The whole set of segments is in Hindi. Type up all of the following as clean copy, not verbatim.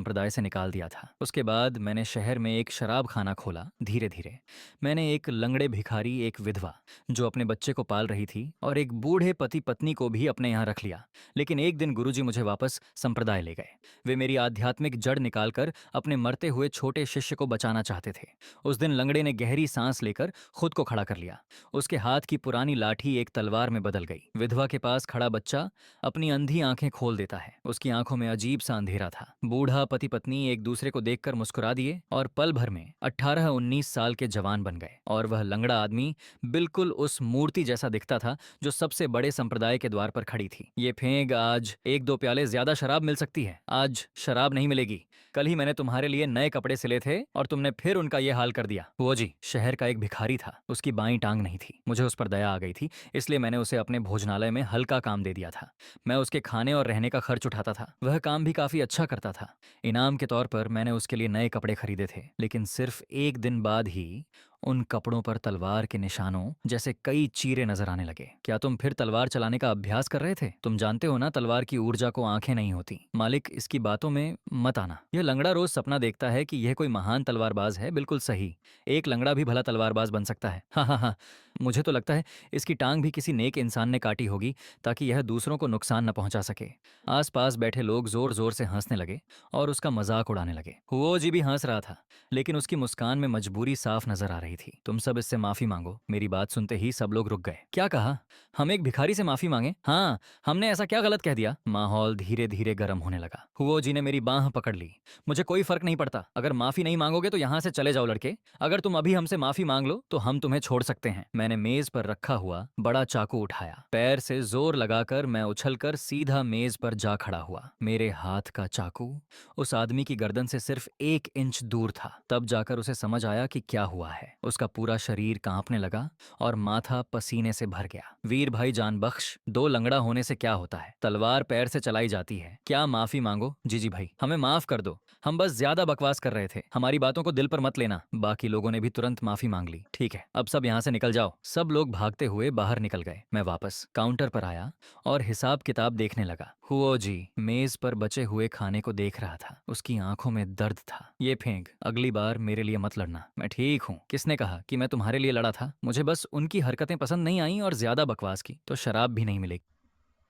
संप्रदाय से निकाल दिया था। उसके बाद मैंने शहर में एक शराब खाना खोला। धीरे धीरे मैंने एक लंगड़े भिखारी, एक विधवा जो अपने बच्चे को पाल रही थी, और एक बूढ़े पति पत्नी को भी अपने यहाँ रख लिया। लेकिन एक दिन गुरुजी मुझे वापस संप्रदाय ले गए। वे मेरी आध्यात्मिक जड़ निकालकर अपने मरते हुए छोटे शिष्य को बचाना चाहते थे। उस दिन लंगड़े ने गहरी सांस लेकर खुद को खड़ा कर लिया। उसके हाथ की पुरानी लाठी एक तलवार में बदल गई। विधवा के पास खड़ा बच्चा अपनी अंधी आंखें खोल देता है। उसकी आंखों में अजीब सा अंधेरा था। बूढ़ा पति पत्नी एक दूसरे को देखकर मुस्कुरा दिए और पल भर में 18-19 साल के जवान बन गए। और वह लंगड़ा आदमी बिल्कुल उस मूर्ति जैसा दिखता था जो सबसे बड़े संप्रदाय के द्वार पर खड़ी थी। ये फेंक, आज 1-2 प्याले ज्यादा शराब मिल सकती है, आज शराब नहीं मिलेगी। कल ही मैंने तुम्हारे लिए नए कपड़े सिले थे और तुमने फिर उनका ये हाल कर दिया। वो जी, शहर का एक भिखारी था। उसकी बाईं टांग नहीं थी। मुझे उस पर दया आ गई थी, इसलिए मैंने उसे अपने भोजनालय में हल्का काम दे दिया था। मैं उसके खाने और रहने का खर्च उठाता था। वह काम भी काफी अच्छा करता था। इनाम के तौर पर मैंने उसके लिए नए कपड़े खरीदे थे। लेकिन सिर्फ एक दिन बाद ही उन कपड़ों पर तलवार के निशानों जैसे कई चीरे नजर आने लगे। क्या तुम फिर तलवार चलाने का अभ्यास कर रहे थे? तुम जानते हो ना, तलवार की ऊर्जा को आंखें नहीं होती। मालिक, इसकी बातों में मत आना। यह लंगड़ा रोज सपना देखता है कि यह कोई महान तलवारबाज है। बिल्कुल सही, एक लंगड़ा भी भला तलवारबाज बन सकता है। हाँ हाँ हाँ, मुझे तो लगता है इसकी टांग भी किसी नेक इंसान ने काटी होगी ताकि यह दूसरों को नुकसान न पहुंचा सके। आसपास बैठे लोग जोर जोर से हंसने लगे और उसका मजाक उड़ाने लगे। हुओ जी भी हंस रहा था, लेकिन उसकी मुस्कान में मजबूरी साफ नजर आ रही थी। तुम सब इससे माफी मांगो। मेरी बात सुनते ही सब लोग रुक गए। क्या कहा? हम एक भिखारी से माफी मांगे? हाँ, हमने ऐसा क्या गलत कह दिया? माहौल धीरे धीरे गर्म होने लगा। हुओ जी ने मेरी बांह पकड़ ली। मुझे कोई फर्क नहीं पड़ता, अगर माफी नहीं मांगोगे तो यहाँ से चले जाओ लड़के। अगर तुम अभी हमसे माफी मांग लो तो हम तुम्हें छोड़ सकते हैं। मैंने मेज पर रखा हुआ बड़ा चाकू उठाया। पैर से जोर लगाकर मैं उछलकर सीधा मेज पर जा खड़ा हुआ। मेरे हाथ का चाकू उस आदमी की गर्दन से सिर्फ 1 इंच दूर था। तब जाकर उसे समझ आया कि क्या हुआ है। उसका पूरा शरीर कांपने लगा और माथा पसीने से भर गया। वीर भाई जान बख्श, दो लंगड़ा होने से क्या होता है? तलवार पैर से चलाई जाती है। क्या माफी मांगो? जी भाई, हमें माफ कर दो, हम बस ज्यादा बकवास कर रहे थे, हमारी बातों को दिल पर मत लेना। बाकी लोगों ने भी तुरंत माफी मांग ली। ठीक है, अब सब यहाँ से निकल जाओ। सब लोग भागते हुए बाहर निकल गए। मैं वापस काउंटर पर आया और हिसाब किताब देखने लगा। हुओ जी मेज पर बचे हुए खाने को देख रहा था। उसकी आंखों में दर्द था। ये फेंक, अगली बार मेरे लिए मत लड़ना। मैं ठीक हूँ। किसने कहा कि मैं तुम्हारे लिए लड़ा था? मुझे बस उनकी हरकतें पसंद नहीं आई और ज्यादा बकवास की तो शराब भी नहीं मिलेगी।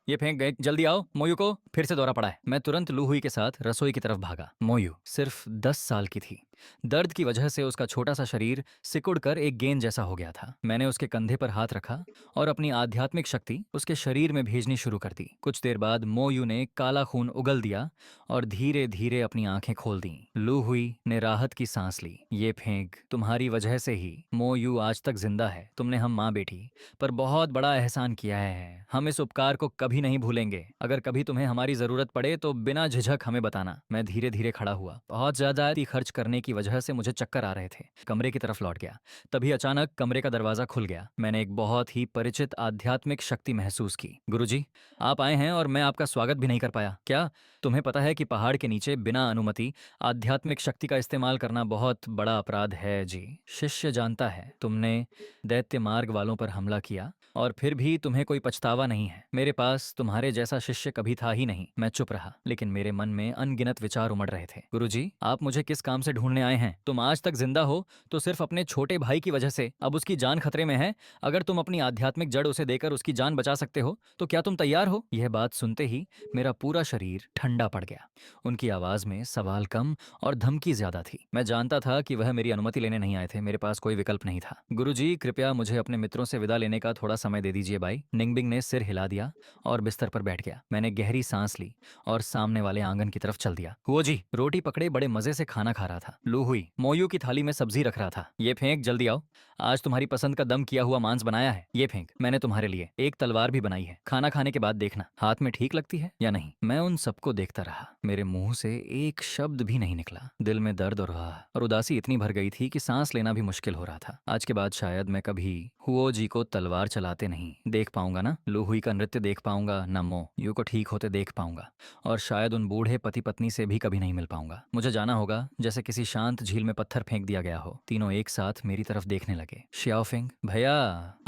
ये फेंक गए, जल्दी आओ। मोयू को फिर से दौरा पड़ा है। मैं तुरंत लूहुई के साथ रसोई की तरफ भागा। मोयू सिर्फ 10 साल की थी। दर्द की वजह से उसका छोटा सा शरीर सिकुड़कर एक गेंद जैसा हो गया था। मैंने उसके कंधे पर हाथ रखा और अपनी आध्यात्मिक शक्ति उसके शरीर में भेजनी शुरू कर दी। कुछ देर बाद मोयू ने काला खून उगल दिया और धीरे धीरे अपनी आंखें खोल दी। लूहुई ने राहत की सांस ली। ये फेंक, तुम्हारी वजह से ही मोयू आज तक जिंदा है। तुमने हम माँ बेटी पर बहुत बड़ा एहसान किया है। हम इस उपकार को कभी नहीं भूलेंगे। अगर कभी तुम्हें हमारी जरूरत पड़े तो बिना झिझक हमें बताना। मैं धीरे धीरे खड़ा हुआ। बहुत ज्यादा खर्च करने की वजह से मुझे चक्कर आ रहे थे। कमरे की तरफ लौट गया। तभी अचानक कमरे का दरवाजा खुल गया। मैंने एक बहुत ही परिचित आध्यात्मिक शक्ति महसूस की। गुरुजी, आप आए हैं और मैं आपका स्वागत भी नहीं कर पाया। क्या तुम्हें पता है कि पहाड़ के नीचे बिना अनुमति आध्यात्मिक शक्ति का इस्तेमाल करना बहुत बड़ा अपराध है? जी, शिष्य जानता है तुमने दैत्य मार्ग वालों पर हमला किया और फिर भी तुम्हें कोई पछतावा नहीं है। मेरे पास तुम्हारे जैसा शिष्य कभी था ही नहीं। मैं चुप रहा, लेकिन मेरे मन में अनगिनत विचार उमड़ रहे थे। गुरुजी, आप मुझे किस काम से ढूंढने आए हैं? तुम आज तक जिंदा हो तो सिर्फ अपने छोटे भाई की वजह से। अब उसकी जान खतरे में है। अगर तुम अपनी आध्यात्मिक जड़ उसे देकर उसकी जान बचा सकते हो तो क्या तुम तैयार हो? यह बात सुनते ही मेरा पूरा शरीर ठंडा पड़ गया। उनकी आवाज में सवाल कम और धमकी ज्यादा थी। मैं जानता था कि वह मेरी अनुमति लेने नहीं आए थे। मेरे पास कोई विकल्प नहीं था। गुरुजी, कृपया मुझे अपने मित्रों से विदा लेने का थोड़ा समय दे दीजिए भाई। निंगबिंग ने सिर हिला दिया और बिस्तर पर बैठ गया। मैंने गहरी सांस ली और सामने वाले आंगन की तरफ चल दिया। हुओ जी रोटी पकड़े बड़े मजे से खाना खा रहा था। लू हुई मोयू की थाली में सब्जी रख रहा था। ये फेंक, जल्दी आओ। आज तुम्हारी पसंद का दम किया हुआ मांस बनाया है। ये फेंक, मैंने तुम्हारे लिए एक तलवार भी बनाई है। खाना खाने के बाद देखना हाथ में ठीक लगती है या नहीं। मैं उन सबको देखता रहा। मेरे मुंह से एक शब्द भी नहीं निकला। दिल में दर्द और उदासी इतनी भर गई थी कि सांस लेना भी मुश्किल हो रहा था। आज के बाद शायद मैं कभी हुओ जी को तलवार चलाते नहीं देख पाऊंगा ना। लूहुई का नृत्य देख पाऊंगा, न मो यू को ठीक होते देख पाऊंगा, और शायद उन बूढ़े पति पत्नी से भी कभी नहीं मिल पाऊंगा। मुझे जाना होगा जैसे किसी शांत झील में पत्थर फेंक दिया गया हो। तीनों एक साथ मेरी तरफ देखने लगे। श्याओफिंग, भैया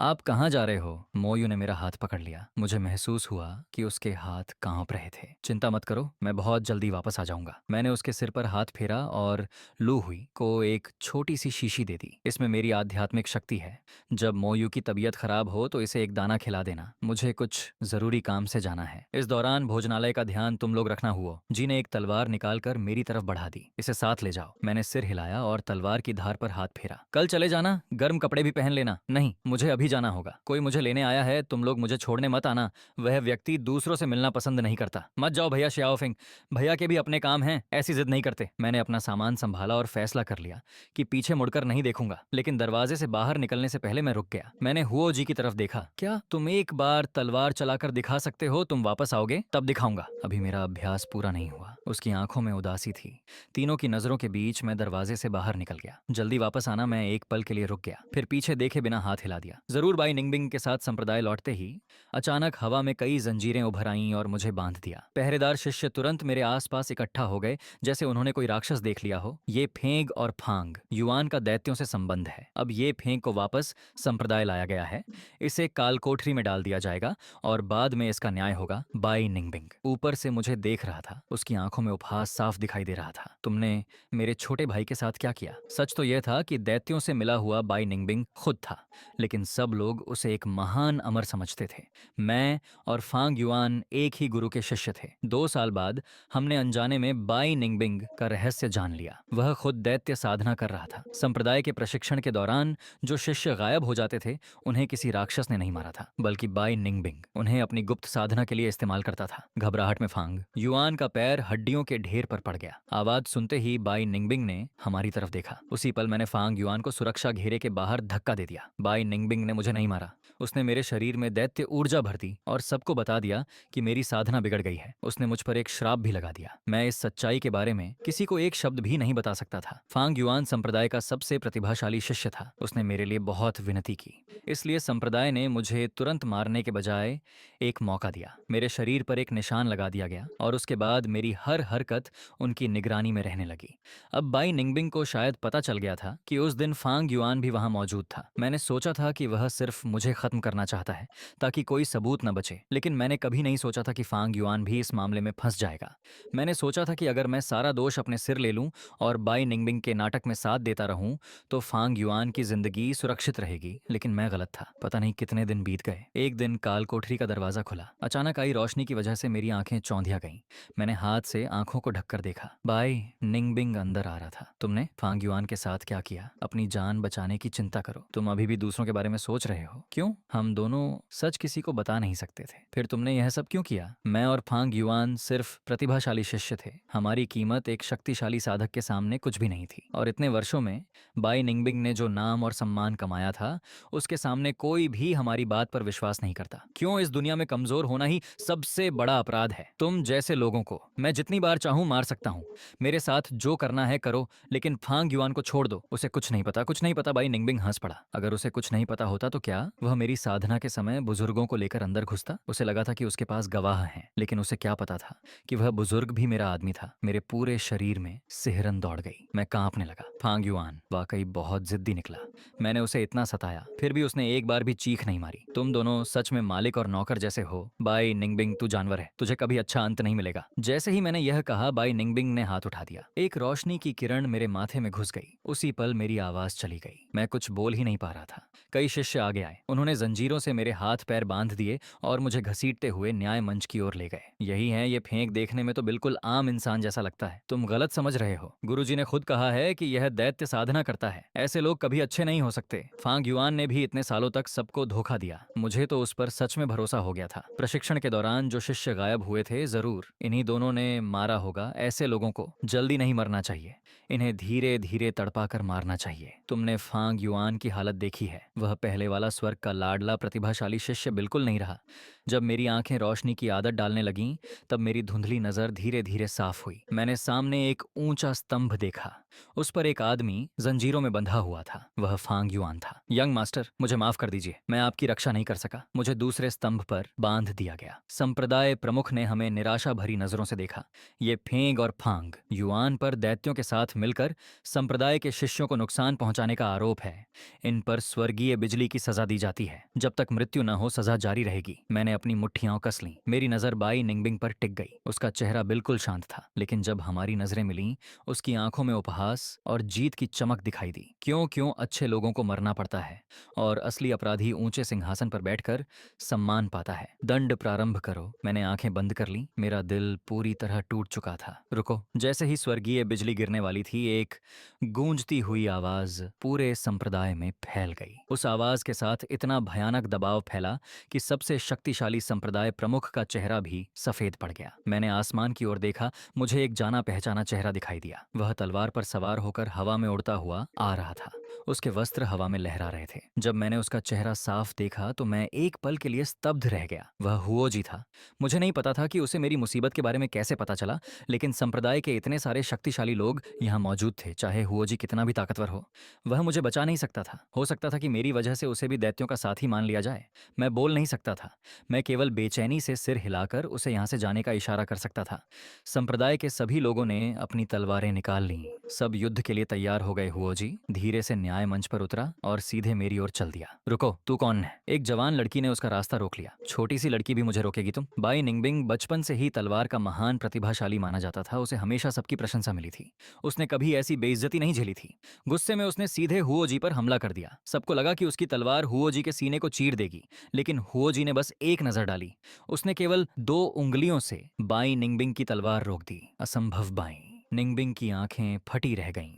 आप कहाँ जा रहे हो? मोयू ने मेरा हाथ पकड़ लिया। मुझे महसूस हुआ कि उसके हाथ कांप रहे थे। चिंता मत करो, मैं बहुत जल्दी वापस आ जाऊंगा। मैंने उसके सिर पर हाथ फेरा और लू हुई को एक छोटी सी शीशी दे दी। इसमें मेरी आध्यात्मिक शक्ति है। जब मोयू की तबीयत खराब हो तो इसे एक दाना खिला देना। मुझे कुछ जरूरी काम से जाना है। इस दौरान भोजनालय का ध्यान तुम लोग रखना हुआ। जी ने एक तलवार निकालकर मेरी तरफ बढ़ा दी। इसे साथ ले जाओ। मैंने सिर हिलाया और तलवार की धार पर हाथ फेरा। कल चले जाना, गर्म कपड़े भी पहन लेना। नहीं, मुझे अभी जाना होगा। कोई मुझे लेने आया है, तुम लोग मुझे छोड़ने मत आना। वह व्यक्ति दूसरों से मिलना पसंद नहीं करता। मत जाओ भैया श्याओफिंग, भैया के भी अपने काम हैं, ऐसी जिद नहीं करते। मैंने अपना सामान संभाला और फैसला कर लिया कि पीछे मुड़कर नहीं देखूंगा। लेकिन दरवाजे से बाहर निकलने से पहले मैं रुक गया। मैंने हुओ जी की तरफ देखा। क्या तुम एक बार तलवार चलाकर दिखा सकते हो? तुम वापस आओगे तब दिखाऊंगा। अभी मेरा अभ्यास पूरा नहीं हुआ। उसकी आंखों में उदासी थी। तीनों की नजरों के बीच मैं दरवाजे से बाहर निकल गया। जल्दी वापस आना। मैं एक पल के लिए रुक गया, फिर पीछे देखे बिना हाथ हिला दिया। जरूर। बाई निंगबिंग के साथ संप्रदाय लौटते ही अचानक हवा में कई जंजीरें उभर आईं और मुझे बांध दिया। पहरेदार शिष्य तुरंत मेरे आसपास इकट्ठा हो गए, जैसे उन्होंने कोई राक्षस देख लिया हो। ये फेंग और फांग युआन का दैत्यों से संबंध है। अब ये फेंग को वापस संप्रदाय लाया गया है। इसे काल कोठरी में डाल दिया जाएगा और बाद में इसका न्याय होगा। बाई निंगबिंग ऊपर से मुझे देख रहा था। उसकी आंखों में उपहास साफ दिखाई दे रहा था। तुमने मेरे छोटे भाई के साथ क्या किया? सच तो यह था कि दैत्यों से मिला हुआ बाई निंगबिंग खुद था, लेकिन सब लोग उसे एक महान अमर समझते थे। मैं और फांग युआन एक ही गुरु के शिष्य थे। 2 साल बाद हमने अनजाने में बाई निंगबिंग का रहस्य जान लिया। वह खुद दैत्य साधना कर रहा था। संप्रदाय के प्रशिक्षण के दौरान जो शिष्य गायब हो जाते थे, उन्हें किसी राक्षस ने नहीं मारा था, बल्कि बाई निंगबिंग उन्हें अपनी गुप्त साधना के लिए इस्तेमाल करता था। घबराहट में फांग युआन का पैर हड्डियों के ढेर पर पड़ गया। आवाज सुनते ही बाई निंगबिंग ने हमारी तरफ देखा। उसी पल मैंने फांग युआन को सुरक्षा घेरे के बाहर धक्का दे दिया। बाई निंगबिंग ने मुझे नहीं मारा। उसने मेरे शरीर में दैत्य ऊर्जा भर दी और सबको बता दिया कि मेरी साधना बिगड़ गई है। उसने मुझ पर एक श्राप भी लगा दिया। मैं इस सच्चाई के बारे में किसी को एक शब्द भी नहीं बता सकता था। फांग युआन संप्रदाय का सबसे प्रतिभाशाली शिष्य था। उसने मेरे लिए बहुत विनती की, इसलिए संप्रदाय ने मुझे तुरंत मारने के बजाय एक मौका दिया। मेरे शरीर पर एक निशान लगा दिया गया और उसके बाद मेरी हर हरकत उनकी निगरानी में रहने लगी। अब बाई निंगबिंग को शायद पता चल गया था कि उस दिन फांग युआन भी वहां मौजूद था। मैंने सोचा था कि वह सिर्फ मुझे खत्म करना चाहता है ताकि कोई सबूत न बचे, लेकिन मैंने कभी नहीं सोचा था कि फांग युआन भी इस मामले में फंस जाएगा। मैंने सोचा था कि अगर मैं सारा दोष अपने सिर ले लूं और बाई निंगबिंग के नाटक में साथ देता रहूं तो फांग युआन की जिंदगी सुरक्षित रहेगी, लेकिन मैं गलत था। पता नहीं कितने दिन बीत गए। एक दिन काल कोठरी का दरवाजा खुला। अचानक आई रोशनी की वजह से मेरी आंखें चौंधिया गईं। मैंने हाथ से आंखों को ढककर देखा। बाई निंगबिंग अंदर आ रहा था। तुमने फांग युआन के साथ क्या किया? अपनी जान बचाने की चिंता करो। तुम अभी भी दूसरों के बारे में सोच रहे हो। क्यों? हम दोनों सच किसी को बता नहीं सकते थे। फिर तुमने यह सब क्यों किया? मैं और फांग युआन सिर्फ प्रतिभाशाली शिष्य थे। हमारी कीमत एक शक्तिशाली साधक के सामने कुछ भी नहीं थी। और इतने वर्षों में बाई निंगबिंग ने जो नाम और सम्मान कमाया था, उसके सामने कोई भी हमारी बात पर विश्वास नहीं करता। क्यों? इस दुनिया में कमजोर होना ही सबसे बड़ा अपराध है। तुम जैसे लोगों को मैं जितनी बार चाहूं मार सकता हूं। मेरे साथ जो करना है करो, लेकिन फांग युआन को छोड़ दो। उसे कुछ नहीं पता, कुछ नहीं पता। बाई निंगबिंग हंस पड़ा। अगर उसे कुछ नहीं पता होता तो क्या वह मेरी साधना के समय बुजुर्गों को लेकर अंदर घुसता? उसे लगा था कि उसके पास गवाह हैं, लेकिन उसे क्या पता था कि वह बुजुर्ग भी मेरा आदमी था। मेरे पूरे शरीर में सिहरन दौड़ गई। मैं कांपने लगा। फांग युआन वाकई बहुत जिद्दी निकला। मैंने उसे इतना सताया, फिर भी उसने एक बार भी चीख नहीं मारी। तुम दोनों सच में मालिक और नौकर जैसे हो। बाई निंगबिंग तू जानवर है, तुझे कभी अच्छा अंत नहीं मिलेगा। जैसे ही मैंने यह कहा, बाई निंगबिंग ने हाथ उठा दिया। एक रोशनी की किरण मेरे माथे में घुस गई। उसी पल मेरी आवाज चली गई। मैं कुछ बोल ही नहीं पा रहा था। कई शिष्य आगे आए। उन्होंने जंजीरों से मेरे हाथ पैर बांध दिए और मुझे घसीटते हुए न्याय मंच की ओर ले गए। यही है, ये फेंक देखने में तो बिल्कुल आम इंसान जैसा लगता है। तुम गलत समझ रहे हो। गुरुजी ने खुद कहा है कि यह दैत्य साधना करता है। ऐसे लोग कभी अच्छे नहीं हो सकते। फांग युआन ने भी इतने सालों तक सबको धोखा दिया। मुझे तो उस पर सच में भरोसा हो गया था। प्रशिक्षण के दौरान जो शिष्य गायब हुए थे, जरूर इन्हीं दोनों ने मारा होगा। ऐसे लोगों को जल्दी नहीं मरना चाहिए, इन्हें धीरे धीरे तड़पा कर मारना चाहिए। तुमने फांग युआन की हालत देखी है। वह पहले वाला स्वर्ग का लाडला प्रतिभाशाली शिष्य बिल्कुल नहीं रहा। जब मेरी आंखें रोशनी की आदत डालने लगीं, तब मेरी धुंधली नज़र धीरे धीरे साफ हुई। मैंने सामने एक ऊंचा स्तंभ देखा। उस पर एक आदमी जंजीरों में बंधा हुआ था। वह फांग युआन था। यंग मास्टर, मुझे माफ कर दीजिए, मैं आपकी रक्षा नहीं कर सका। मुझे दूसरे स्तंभ पर बांध दिया गया। संप्रदाय प्रमुख ने हमें निराशा भरी नजरों से देखा। ये फेंग और फांग युआन पर दैत्यों के साथ मिलकर संप्रदाय के शिष्यों को नुकसान पहुंचाने का आरोप है। इन पर स्वर्गीय बिजली की सजा दी जाती है। जब तक मृत्यु न हो, सजा जारी रहेगी। मैंने अपनी मुट्ठियां कस लीं। मेरी नजर बाई निंगबिंग पर टिक गई। उसका चेहरा बिल्कुल शांत था, लेकिन जब हमारी नजरें मिलीं, उसकी आंखों में उपहास और जीत की चमक दिखाई दी। क्यों क्यों अच्छे लोगों को मरना पड़ता है और असली अपराधी ऊंचे सिंहासन पर बैठकर सम्मान पाता है। दंड प्रारंभ करो। मैंने आंखें बंद कर लीं। मेरा दिल पूरी तरह टूट चुका था। रुको। जैसे ही स्वर्गीय बिजली गिरने वाली थी, एक गूंजती हुई आवाज पूरे संप्रदाय में फैल गई। उस आवाज के साथ इतना भयानक दबाव फैला कि सबसे शक्तिशाली संप्रदाय प्रमुख का चेहरा भी सफेद पड़ गया। मैंने आसमान की ओर देखा। मुझे एक जाना पहचाना चेहरा दिखाई दिया। वह तलवार पर सवार होकर हवा में उड़ता हुआ आ रहा था। उसके वस्त्र हवा में लहरा रहे थे। जब मैंने उसका चेहरा साफ देखा तो मैं एक पल के लिए स्तब्ध रह गया। वह हुओजी था। मुझे नहीं पता था कि उसे मेरी मुसीबत के बारे में कैसे पता चला, लेकिन संप्रदाय के इतने सारे शक्तिशाली लोग यहाँ मौजूद थे, चाहे हुओजी कितना भी ताकतवर हो। वह मुझे बचा नहीं सकता था। हो सकता था कि मेरी वजह से उसे भी दैत्यों का साथी मान लिया जाए। मैं बोल नहीं सकता था। मैं केवल बेचैनी से सिर हिलाकर उसे यहाँ से जाने का इशारा कर सकता था। संप्रदाय के सभी लोगों ने अपनी तलवारें निकाल लीं। सब युद्ध के लिए तैयार हो गए। हुओजी धीरे से न्याय मंच पर उतरा और सीधे मेरी ओर चल दिया। रुको, तू कौन है? एक जवान लड़की ने उसका रास्ता रोक लिया। छोटी सी लड़की भी मुझे रोकेगी तुम? बाई निंगबिंग बचपन से ही तलवार का महान प्रतिभाशाली माना जाता था। उसे हमेशा सबकी प्रशंसा मिली थी। उसने कभी ऐसी बेइज्जती नहीं झेली थी। गुस्से में उसने सीधे हुओजी पर हमला कर दिया। सबको लगा कि उसकी तलवार हुओजी के सीने को चीर देगी, लेकिन हुओजी ने बस एक नजर डाली। उसने केवल 2 उंगलियों से बाई निंगबिंग की तलवार रोक दी। असंभव। बाई निंगबिंग की आंखें फटी रह गईं।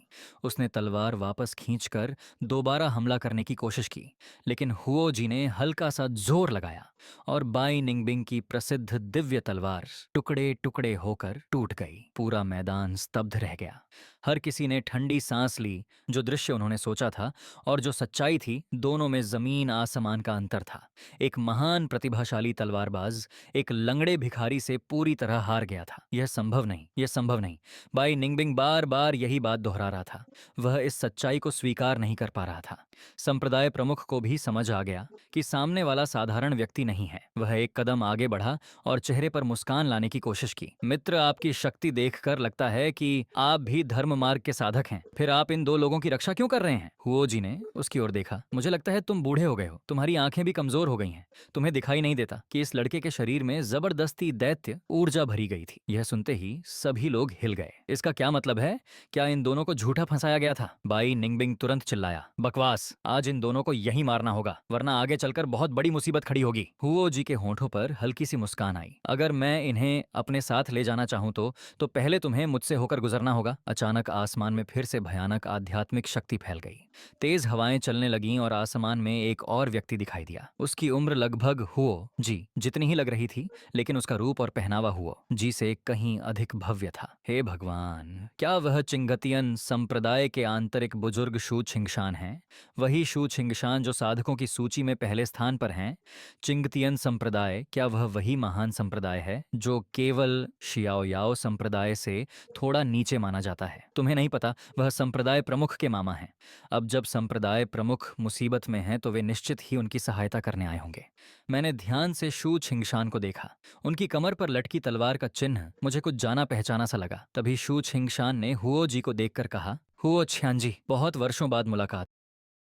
उसने तलवार वापस खींचकर दोबारा हमला करने की कोशिश की, लेकिन हुओजी ने हल्का सा जोर लगाया और बाई निंगबिंग की प्रसिद्ध दिव्य तलवार टुकड़े टुकड़े होकर टूट गई। पूरा मैदान स्तब्ध रह गया। हर किसी ने ठंडी सांस ली। जो दृश्य उन्होंने सोचा था और जो सच्चाई थी, दोनों में जमीन आसमान का अंतर था। एक महान प्रतिभाशाली तलवारबाज एक लंगड़े भिखारी से पूरी तरह हार गया था। यह संभव नहीं, यह संभव नहीं। बाई निंगबिंग बार बार यही बात दोहरा रहा था। वह इस सच्चाई को स्वीकार नहीं कर पा रहा था। संप्रदाय प्रमुख को भी समझ आ गया कि सामने वाला साधारण व्यक्ति नहीं है। वह एक कदम आगे बढ़ा और चेहरे पर मुस्कान लाने की कोशिश की। मित्र, आपकी शक्ति देखकर लगता है कि आप भी धर्म मार्ग के साधक हैं। फिर आप इन 2 लोगों की रक्षा क्यों कर रहे हैं? हुओजी ने उसकी ओर देखा। मुझे लगता है तुम बूढ़े हो गए हो। तुम्हारी आंखें भी कमजोर हो गई हैं। तुम्हें दिखाई नहीं देता कि इस लड़के के शरीर में जबरदस्ती दैत्य ऊर्जा भरी गई थी। यह सुनते ही सभी लोग हिल गए। इसका क्या मतलब है? क्या इन दोनों को झूठा फंसाया गया था? बाई निंगबिंग तुरंत चिल्लाया। बकवास! आज इन दोनों को यही मारना होगा, वरना आगे चलकर बहुत बड़ी मुसीबत खड़ी होगी। हुओजी के होंठों पर हल्की सी मुस्कान आई। अगर मैं इन्हें अपने साथ ले जाना चाहूं तो पहले तुम्हें मुझसे होकर गुजरना होगा। अचानक आसमान में फिर से भयानक आध्यात्मिक शक्ति फैल गई। तेज हवाएं चलने लगीं और आसमान में एक और व्यक्ति दिखाई दिया। उसकी उम्र लगभग हुओ जी जितनी ही लग रही थी, लेकिन उसका रूप और पहनावा हुओ जी से कहीं अधिक भव्य था। हे भगवान! क्या वह चिंगतियन संप्रदाय के आंतरिक बुजुर्ग शू छिंगशान हैं? वही शू छिंगशान जो साधकों की सूची में पहले स्थान पर हैं। चिंगतियन संप्रदाय, क्या वह वही महान संप्रदाय है जो केवल शियाओयाओ संप्रदाय से थोड़ा नीचे माना जाता है? तुम्हें नहीं पता, वह संप्रदाय प्रमुख के मामा हैं। अब जब संप्रदाय प्रमुख मुसीबत में हैं तो वे निश्चित ही उनकी सहायता करने आए होंगे। मैंने ध्यान से शू छिंगशान को देखा। उनकी कमर पर लटकी तलवार का चिन्ह मुझे कुछ जाना पहचाना सा लगा। तभी शू छिंगशान ने हुओ जी को देखकर कहा, हुओ छियानजी, बहुत वर्षों बाद मुलाकात।